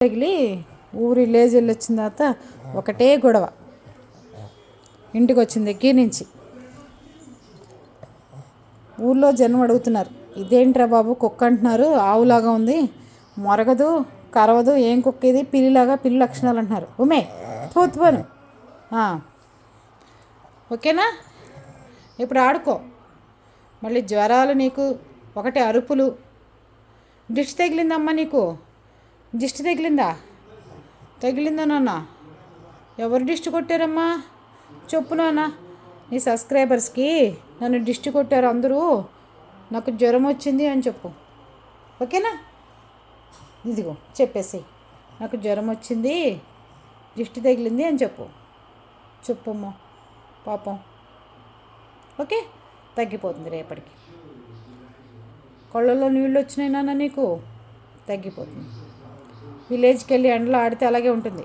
తగిలి ఊరు విలేజ్ వెళ్ళి వచ్చిన తర్వాత ఒకటే గొడవ. ఇంటికి వచ్చిన దగ్గర నుంచి ఊళ్ళో జనం అడుగుతున్నారు, ఇదేంట్రా బాబు కుక్క అంటున్నారు, ఆవులాగా ఉంది, మొరగదు కరవదు, ఏం కుక్క ఇది, పిల్లిలాగా, పిల్లి లక్షణాలు అంటున్నారు. ఉమే పోను ఓకేనా? ఇప్పుడు ఆడుకో. మళ్ళీ జ్వరాలు నీకు, ఒకటి అరుపులు. దిష్టి తగిలిందమ్మా నీకు, దిష్టి తగిలిందా నాన్న? ఎవరు దిష్టి కొట్టారమ్మా చెప్పు నాన్న. నీ సబ్స్క్రైబర్స్కి నన్ను దిష్టి కొట్టారు అందరూ, నాకు జ్వరం వచ్చింది అని చెప్పు. ఓకేనా? ఇదిగో చెప్పేసి, నాకు జ్వరం వచ్చింది, దిష్టి తగిలింది అని చెప్పమ్మా పాపం. ఓకే, తగ్గిపోతుంది రేపటికి. కళ్ళల్లో నీళ్ళు వచ్చినాయి నాన్న నీకు, తగ్గిపోతుంది. విలేజ్కి వెళ్ళి ఎండలో ఆడితే అలాగే ఉంటుంది.